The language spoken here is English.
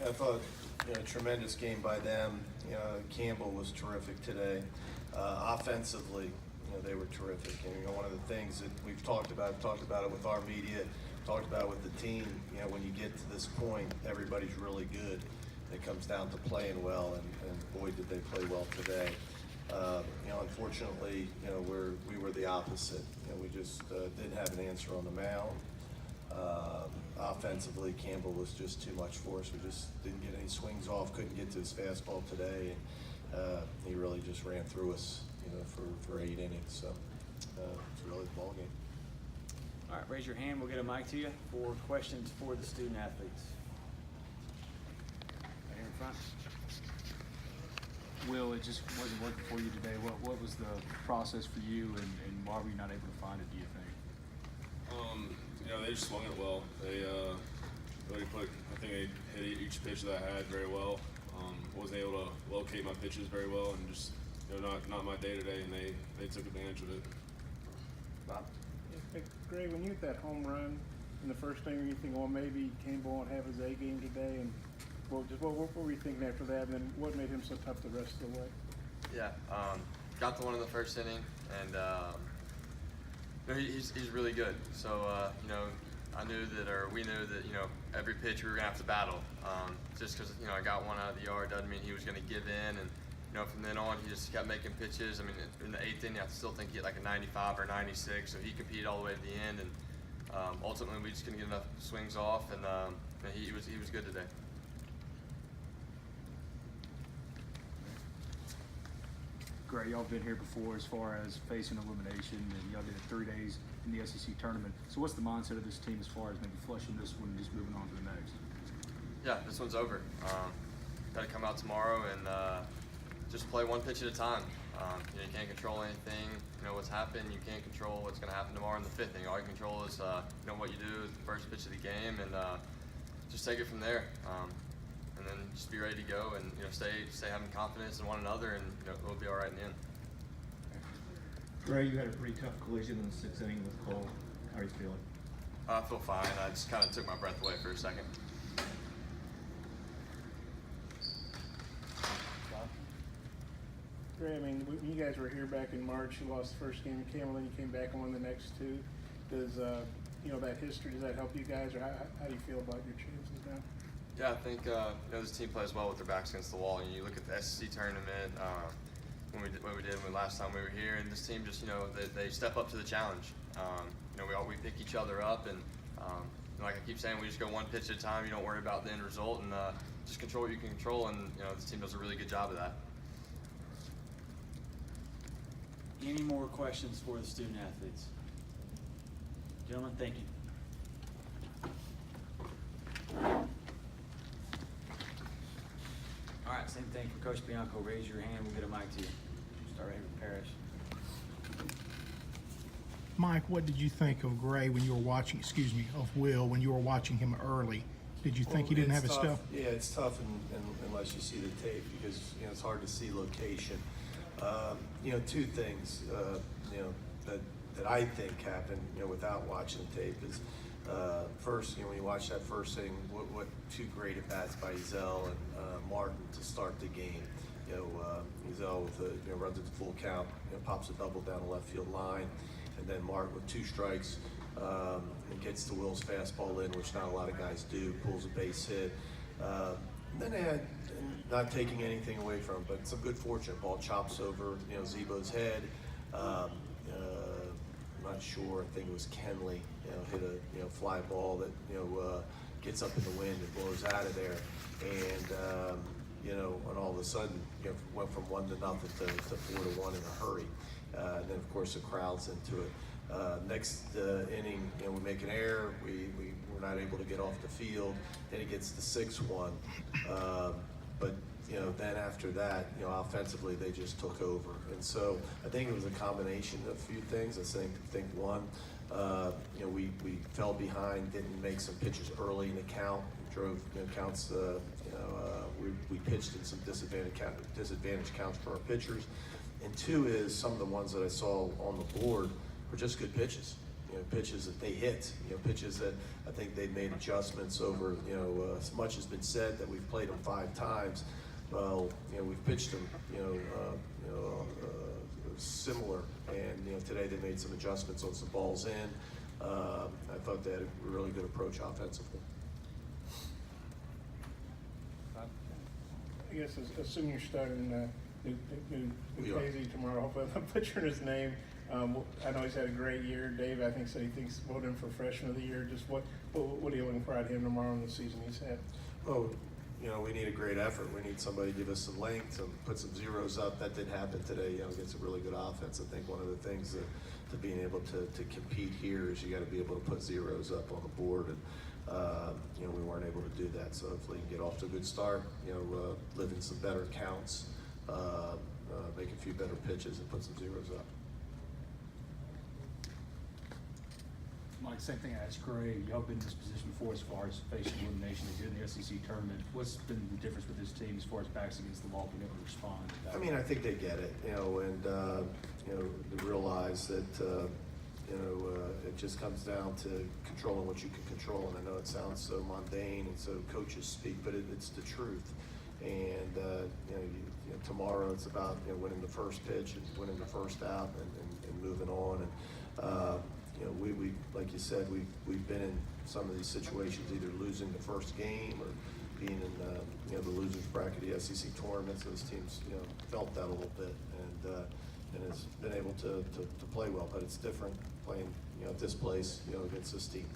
I thought, tremendous game by them. Campbell was terrific today. Offensively, they were terrific. And one of the things that we've talked about it with our media, talked about it with the team. When you get to this point, everybody's really good. It comes down to playing well, and boy, did they play well today. Unfortunately, we were the opposite. We just didn't have an answer on the mound. Offensively, Campbell was just too much for us. We just didn't get any swings off, couldn't get to his fastball today, and he really just ran through us, for 8 innings. So it's really the ball game. All right, raise your hand. We'll get a mic to you for questions for the student athletes. Right here in front. Will, it just wasn't working for you today. What was the process for you, and why were you not able to find it, do you think? They just swung it well. They really I think they hit each pitch that I had very well. Wasn't able to locate my pitches very well, and just not my day today, and they took advantage of it. Bob? Hey, Grae, when you hit that home run in the first inning, you think, well, maybe Campbell won't have his A game today, and what were you thinking after that, and then what made him so tough the rest of the way? Yeah, got the one in the first inning, and he's really good. So we knew that every pitch we were gonna have to battle. Just because I got one out of the yard doesn't mean he was gonna give in, and from then on he just kept making pitches. I mean, in the 8th inning, I still think he had like a 95 or 96, so he competed all the way to the end, and ultimately we just couldn't get enough swings off, and he was good today. Grae, y'all been here before as far as facing elimination, and y'all did it 3 days in the SEC tournament. So what's the mindset of this team as far as maybe flushing this one and just moving on to the next? Yeah, this one's over. Got to come out tomorrow and just play one pitch at a time. You can't control anything. What's happened. You can't control what's going to happen tomorrow in the 5th inning. All you control is what you do with the first pitch of the game, and just take it from there. And then just be ready to go, and stay having confidence in one another, and we'll be all right in the end. Grae, you had a pretty tough collision in the 6th inning with Cole. How are you feeling? I feel fine. I just kind of took my breath away for a second. Grae, I mean, when you guys were here back in March, you lost the first game in Campbell, then you came back and won the next 2. Does that history, does that help you guys, or how do you feel about your chances now? Yeah, I think this team plays well with their backs against the wall. And you look at the SEC tournament, what we did when last time we were here, and this team just they step up to the challenge. We pick each other up, and like I keep saying, we just go one pitch at a time. You don't worry about the end result, and just control what you can control. And this team does a really good job of that. Any more questions for the student athletes? Gentlemen, thank you. All right, same thing for Coach Bianco. Raise your hand. We'll get a mic to you. Start right here with Parrish. Mike, what did you think of Grae when you were watching, of Will, when you were watching him early? Did you think he didn't have his stuff? Yeah, it's tough unless you see the tape, because it's hard to see location. 2 things that I think happened without watching the tape is first, when you watch that first thing, what 2 great at bats by Ezel and Martin to start the game. Ezel with runs at the full count, pops a double down the left field line, and then Martin with 2 strikes and gets to Will's fastball in, which not a lot of guys do, pulls a base hit. Then they had, not taking anything away from him, but some good fortune. Ball chops over Zebo's head. I'm not sure. I think it was Kenley. Hit a fly ball that gets up in the wind and blows out of there. And and all of a sudden went from 1-0 to 4-1 in a hurry. And then of course the crowd's into it. Next inning, we make an error. We were not able to get off the field. Then he gets the 6-1. But then after that, offensively they just took over. And so I think it was a combination of a few things. I think one, we fell behind, didn't make some pitches early in the count, drove counts. We pitched in some disadvantage counts for our pitchers. And 2 is some of the ones that I saw on the board were just good pitches. pitches that they hit, pitches that I think they've made adjustments over, as much has been said that we've played them 5 times. Well, we've pitched them, similar, and today they made some adjustments on some balls in. I thought they had a really good approach offensively. I guess assuming you're starting We are. Casey tomorrow, hopefully I'm butchering his name. I know he's had a great year. Dave, I think, said he thinks vote him for freshman of the year. Just what are you looking for out of him tomorrow in the season he's had? Oh, we need a great effort. We need somebody to give us some length, and put some zeros up. That did happen today, against a really good offense. I think one of the things to being able to compete here is you got to be able to put zeros up on the board, and we weren't able to do that. So hopefully you can get off to a good start, live in some better counts, make a few better pitches, and put some zeros up. Mike, same thing I asked Grae. Y'all been in this position before as far as facing elimination they did in the SEC tournament. What's been the difference with this team as far as backs against the wall being able to respond? I mean, I think they get it, and they realize that it just comes down to controlling what you can control. And I know it sounds so mundane and so coaches speak, but it's the truth. And tomorrow it's about winning the first pitch and winning the first out and moving on. And we like you said, we've been in some of these situations, either losing the first game or being in the losers bracket of the SEC tournaments. Those teams felt that a little bit, and has been able to play well. But it's different playing at this place against this team.